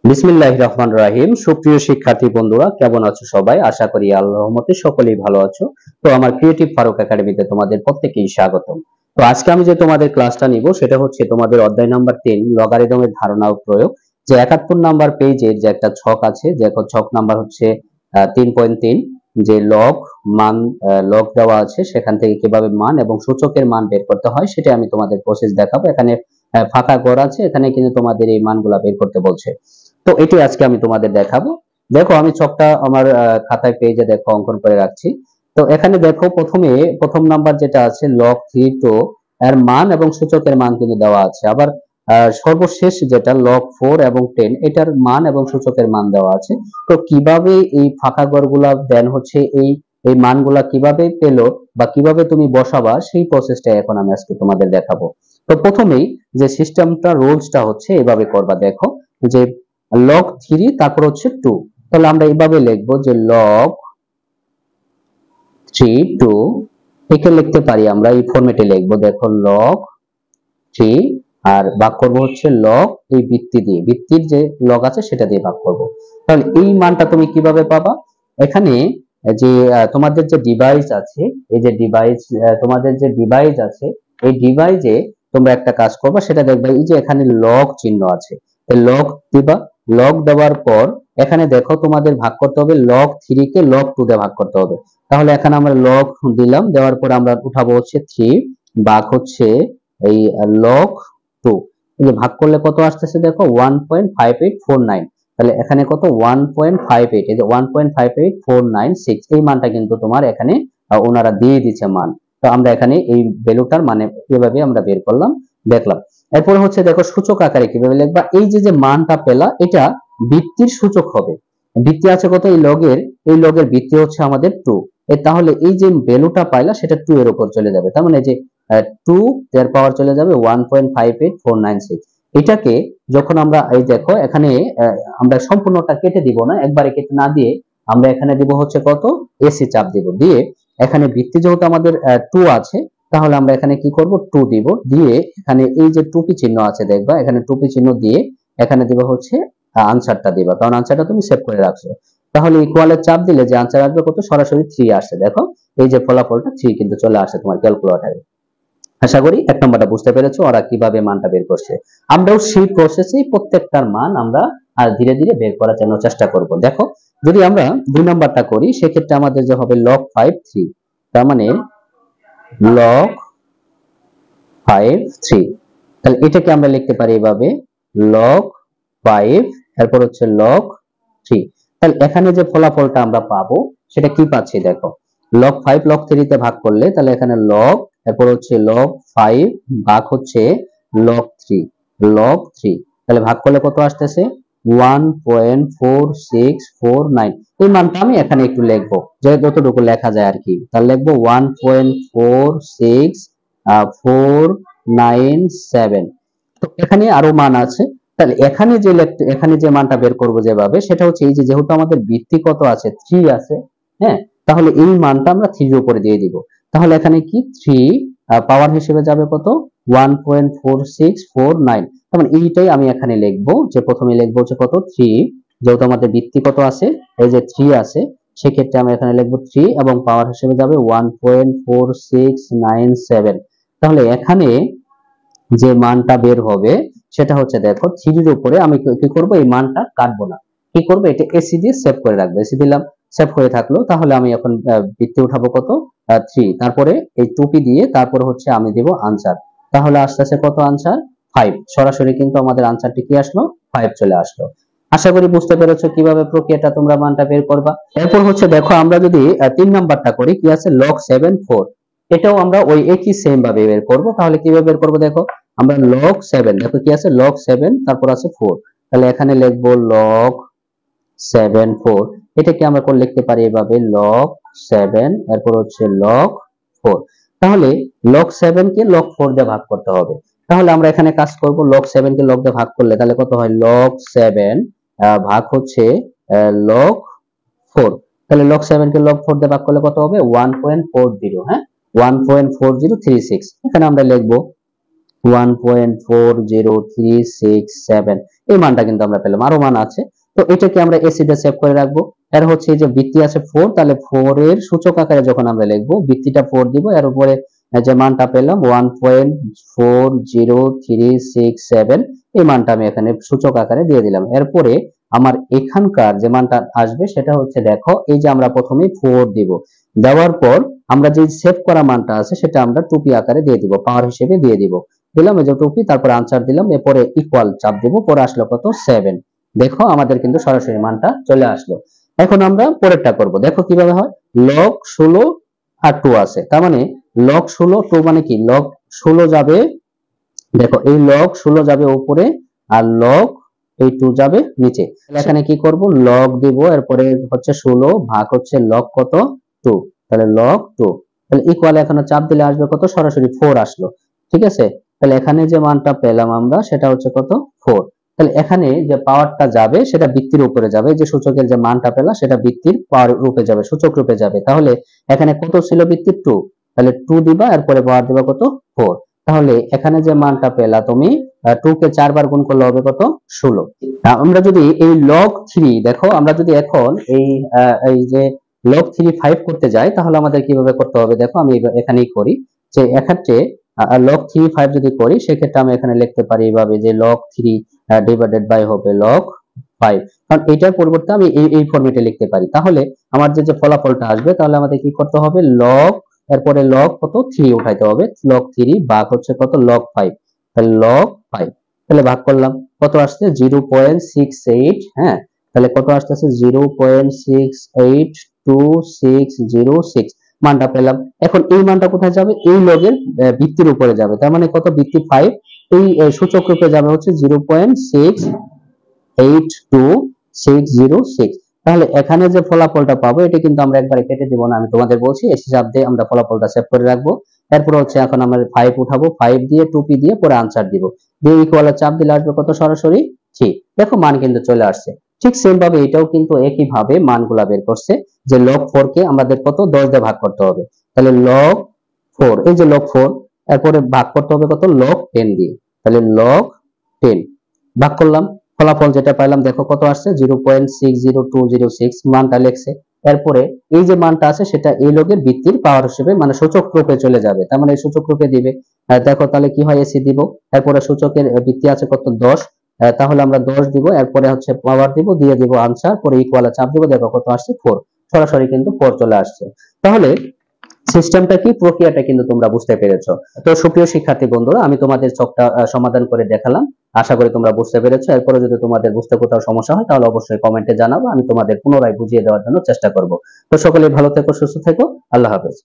বিসমিল্লাহির রহমানির রহিম। সুপ্রিয় শিক্ষার্থী বন্ধুরা, কেমন আছো সবাই? আশা করি আল্লাহর রহমতে সকলেই ভালো আছো। তো আমার ক্রিয়েটিভ ফারুক একাডেমিতে তোমাদের প্রত্যেককেই স্বাগতম। তো আজকে আমি যে তোমাদের ক্লাসটা নিব সেটা হচ্ছে তোমাদের অধ্যায় নাম্বার 3 লগারিদমের ধারণা ও প্রয়োগ। যে 71 নাম্বার পেজের যে একটা ছক আছে, যে ছক নাম্বার হচ্ছে 3.3, যে লগ মান লগ দেওয়া আছে, সেখান থেকে কিভাবে মান এবং সূচকের মান বের করতে হয় সেটা আমি তোমাদের প্রসেস দেখাবো। এখানে ফাঁকা ঘর আছে, এখানে কিন্তু তোমাদের এই মানগুলা বের করতে বলছে। তো এটি আজকে আমি তোমাদের দেখাবো। দেখো, আমি ছকটা আমার খাতায় পেজে দেখো অঙ্কন করে রাখছি। তো এখানে দেখো, প্রথম নাম্বার যেটা আছে লগ 3 এর মান এবং সূচকের মান কিন্তু দেওয়া আছে। আবার সর্বশেষ যেটা লগ 4 এবং 10, এটার মান এবং সূচকের মান দেওয়া আছে। তো কিভাবে এই ফাঁকা ঘরগুলা দেন হচ্ছে এই মানগুলা কিভাবে পেলো বা কিভাবে তুমি বসাবা, সেই প্রসেসটা এখন আমি আজকে তোমাদের দেখাবো। তো প্রথমেই যে সিস্টেমটা, রুলসটা হচ্ছে এভাবে করবা। দেখো যে লগ 3 তারপর হচ্ছে 2, তাহলে আমরা এইভাবে লিখবো যে লগ 3 2, একে লিখতে পারি আমরা এই ফরম্যাটে লিখবো। দেখো লগ 3 আর ভাগ করব হচ্ছে লগ এই বৃত্তি দিয়ে, বৃত্তির যে লগ আছে সেটা দিয়ে ভাগ করব। তাহলে এই মানটা তুমি কিভাবে পাবা? এখানে যে তোমাদের যে ডিভাইস আছে, এই যে ডিভাইস, তোমাদের যে ডিভাইস আছে, এই ডিভাইসে তোমরা একটা কাজ করবা, সেটা দেখবে এই যে এখানে লগ চিহ্ন আছে, এই লগ দিবা। লগ দেওয়ার পর এখানে দেখো তোমাদের ভাগ করতে হবে লগ 3 কে লগ 2 দিয়ে ভাগ করতে হবে। তাহলে এখানে আমরা লগ দিলাম, দেওয়ার পর আমরা উঠাবো হচ্ছে 3 ভাগ হচ্ছে এই লগ 2। এই যে ভাগ করলে কত আসতেছে দেখো 1.5849। তাহলে এখানে কত 1.58, এই যে 1.58496, এই মানটা কিন্তু তোমার এখানে ওনারা দিয়ে দিচ্ছে মান। তো আমরা এখানে এই ভ্যালুটার মানে কিভাবে আমরা বের করলাম দেখলাম। এরপর হচ্ছে দেখো সূচক আকারে কিভাবে লিখবা। এই যে মানটা পেলা, এটা বৃত্তির সূচক হবে। বৃত্তি আছে কত এই লগের, এই লগের বৃত্তি হচ্ছে আমাদের 2। তাহলে এই যে ভ্যালুটা পাইলা সেটা 2 এর উপর চলে যাবে। তার মানে যে 2 এর পাওয়ার চলে যাবে 1.58496। এটাকে যখন আমরা এই দেখো এখানে আমরা সম্পূর্ণটা কেটে দিব না, একবারে কেটে না দিয়ে আমরা এখানে দিব হচ্ছে কত এসি চাপ দিব। দিয়ে এখানে বৃত্তি যেহেতু আমাদের 2 আছে, তাহলে আমরা এখানে কি করব 2 দিব। দিয়ে এখানে এই যে টুপি চিহ্ন আছে দেখবা, এখানে টুপি চিহ্ন দিয়ে এখানে দিব হচ্ছে আনসারটা দিবা, কারণ আনসারটা তুমি সেভ করে রাখছো। তাহলে ইকুয়ালের চাপ দিলে যে আনসার আসবে কত, সরাসরি 3 আসছে। দেখো এই যে ফলাফলটা 3 কিন্তু চলে আসে তোমার ক্যালকুলেটরে। আশা করি 1 নম্বরটা বুঝতে পেরেছো, ওরা কিভাবে মানটা বের করছে। আমরাও সেই প্রসেসেই প্রত্যেকটার মান আমরা আর ধীরে ধীরে বের করার জন্য চেষ্টা করব। দেখো, যদি আমরা 2 নাম্বারটা করি সেক্ষেত্রে আমাদের যে হবে log 5 3, তার মানে log 5 3। তাহলে এটাকে আমরা লিখতে পারি এভাবে log 5 এরপর হচ্ছে log 3। তাহলে এখানে যে ফলাফলটা আমরা পাবো সেটা কি পাচ্ছি দেখো, log 5 log 3 তে ভাগ করলে তাহলে এখানে log, এরপর হচ্ছে log 5 ভাগ হচ্ছে log 3 log 3। তাহলে ভাগ করলে কত আসতেছে 1.4649। এই মানটা আমি এখানে একটু লিখবো, যে যতটুকু লেখা যায় আর কি। তাহলে লিখবো 1.46497। তো এখানে আরো মান আছে। তাহলে এখানে যে মানটা বের করব যেভাবে, সেটা হচ্ছে এই যে যেহেতু আমাদের বৃত্তি কত আছে 3 আছে, হ্যাঁ, তাহলে এই মানটা আমরা 3 এর উপরে দিয়ে দিব। তাহলে এখানে কি 3 পাওয়ার হিসেবে যাবে কত 1.4649। তার মানে এইটাই আমি এখানে লিখবো, যে প্রথমে লিখবো হচ্ছে কত 3, যেহেতু আমাদের বৃত্তি কত আছে এই যে 3 আছে, সেক্ষেত্রে আমি এখানে লিখবো 3 এবং পাওয়ার হিসেবে যাবে 1.4697। তাহলে এখানে যে মানটা বের হবে সেটা হচ্ছে দেখো 3 এর উপরে আমি কি করব, এই মানটা কাটবো না, কি করব এটা এসি দিয়ে সেভ করে রাখবো। এসি দিলাম, সেভ হয়ে থাকলো। তাহলে আমি এখন বৃত্তি উঠাবো কত 3, তারপরে এই টুপি দিয়ে তারপর হচ্ছে আমি দেব আনসার। তাহলে আসতেছে কত আনসার 5, সরাসরি কিন্তু আমাদের আনসারটি কি আসলো 5 চলে আসলো। আশা করি বুঝতে পেরেছো কিভাবে প্রক্রিয়াটা তোমরা মানটা বের করবা। এরপর হচ্ছে দেখো, আমরা যদি 3 নাম্বারটা করি, কি আছে log 7 4, এটাও আমরা ওই একই সেম ভাবে বের করব। তাহলে কিভাবে বের করব দেখো, আমরা log 7, দেখো কি আছে log 7 তারপর আছে 4। তাহলে এখানে লিখবো log 7 4। এটাকে আমরা করে লিখতে পারি এভাবে log 7 এরপর হচ্ছে log 4। তাহলে log 7 কে log 4 দিয়ে ভাগ করতে হবে। তাহলে আমরা এখানে কাজ করব, log 7 কে log দিয়ে ভাগ করলে তাহলে কত হয় log 7 ভাগ হচ্ছে log 4। তাহলে log 7 কে log 4 দিয়ে ভাগ করলে কত হবে 1.40, হ্যাঁ 1.4036। এখানে আমরা লিখবো 1.40367 এই মানটা কিন্তু আমরা পেলাম। আরো মান আছে, তো এটাকে আমরা এসিডে সেভ করে রাখবো। এর হচ্ছে এই যে বৃত্তি আছে 4, তাহলে 4 এর সূচক আকারে যখন আমরা লিখবো, বৃত্তিটা 4 দিব, এর উপরে যে মানটা পেলাম 1.40367 এই মানটা আমি এখানে সূচক আকারে দিয়ে দিলাম। এরপরে আমার এখানকার যে মানটা আসবে সেটা হচ্ছে, দেখো এই যে আমরা প্রথমে 4 দিব, দেওয়ার পর আমরা যে সেভ করা মানটা আছে সেটা আমরা টুপি আকারে দিয়ে দিব, পাওয়ার হিসেবে দিয়ে দিব। দিলাম এই যে টুপি, তারপর আনসার দিলাম, এরপরে ইকুয়াল চাপ দিব, পরে আসলো কত 7। দেখো আমাদের কিন্তু সরাসরি মানটা চলে আসলো। এখন আমরা পরেরটা করব, দেখো কিভাবে হয়। লগ 16 আর 2 আছে, তার মানে লগ 16 2 মানে কি, লগ 16 যাবে, দেখো এই লগ 16 যাবে উপরে আর লগ এই 2 যাবে নিচে। এখানে কি করব, লগ দিব, এরপরে হচ্ছে 16 ভাগ হচ্ছে লগ কত 2, তাহলে লগ 2, তাহলে ইকুয়াল এখানে চাপ দিলে আসবে কত, সরাসরি 4 আসলো। ঠিক আছে, তাহলে এখানে যে মানটা পেলাম আমরা সেটা হচ্ছে কত 4। তাহলে এখানে যে পাওয়ারটা যাবে সেটা বৃত্তির উপরে যাবে, যে সূচকের যে মানটা পেলাম সেটা বৃত্তির পাওয়ার রূপে যাবে, সূচক রূপে যাবে। তাহলে এখানে কত ছিল বৃত্তির 2, তাহলে 2 দিবা, এরপরে পাওয়ার দিবা কত 4। তাহলে এখানে যে মানটা পেলা তুমি 2 কে 4 বার গুণ করলে হবে কত 16। আমরা যদি এই লগ 3 দেখো, আমরা যদি এখন এই যে লগ 3 5 করতে যাই তাহলে আমাদের কিভাবে করতে হবে, দেখো আমি এখানেই করি, যে এক্ষেত্রে লগ 3 5 যদি করি সেক্ষেত্রে আমি এখানে লিখতে পারি এইভাবে, যে লগ 3 ডিভাইডেড বাই হবে লগ 5, কারণ এটার পরিবর্তে আমি এই ফরম্যাটে লিখতে পারি। তাহলে আমার যে ফলাফলটা আসবে, তাহলে আমাদের কি করতে হবে, লগ এরপরে লগ কত 3 উঠাইতে হবে, লগ 3 ভাগ হচ্ছে কত লগ 5, তাহলে লগ 5, তাহলে ভাগ করলাম কত আসছে 0.68। হ্যাঁ, তাহলে কত আসতেছে 0.682606 মানটা পেলাম। এখন এই মানটা কোথায় যাবে, এই লগের বৃত্তির উপরে যাবে, তার মানে কত বৃত্তি 5, এই সূচক রূপে যাবে হচ্ছে 0.682606। তাহলে এখানে যে ফলাফলটা পাবো এটা কিন্তু আমরা একবারে কেটে দিব না, আমি তোমাদের বলছি এই হিসাব দিয়ে আমরা ফলাফলটা সেভ করে রাখবো। এরপর হচ্ছে এখন আমরা 5 উঠাবো, 5 দিয়ে টুপি দিয়ে পরে আনসার দিব, দিয়ে ইকুয়ালের চাপ দিলে আসবে কত সরাসরি 3। দেখো মান কিন্তু চলে আসছে। ঠিক সেম ভাবে এটাও কিন্তু একই ভাবে মানগুলা বের করছে, যে লগ 4 কে আমাদের কত 10 দিয়ে ভাগ করতে হবে, তাহলে লগ 4, এই যে লগ 4 এরপরে ভাগ করতে হবে কত লগ 10 দিয়ে, তাহলে লগ 10 ভাগ করলাম, ফলাফল যেটা পাইলাম দেখো কত আসছে 0.60206 মানটা লেখছে। এরপরে এই যে মানটা আছে সেটা এই লগের বৃত্তির পাওয়ার হিসেবে মানে সূচক রূপে চলে যাবে, তার মানে এই সূচক রূপে দিবে। দেখো তাহলে কি হয়, এসি দিব, এরপরে সূচকের বৃত্তি আছে কত 10, তাহলে আমরা 10 দিব, এরপরে হচ্ছে পাওয়ার দিব, দিয়ে দিব আনসার, পরে ইকুয়ালে চাপ দিব, দেখো কত আসছে 4, সরাসরি কিন্তু 4 চলে আসছে। তাহলে সিস্টেমটা কি, প্রক্রিয়াটা কিন্তু তোমরা বুঝতে পেরেছো। তো সুপ্রিয় শিক্ষার্থী বন্ধুরা, আমি তোমাদের ছকটা সমাধান করে দেখালাম, আশা করি তোমরা বুঝতে পেরেছো। এরপরে যদি তোমাদের বুঝতে কোথাও সমস্যা হয় তাহলে অবশ্যই কমেন্টে জানাবো, আমি তোমাদের পুনরায় বুঝিয়ে দেওয়ার জন্য চেষ্টা করব। তো সকলে ভালো থেকো, সুস্থ থেকো, আল্লাহ হাফেজ।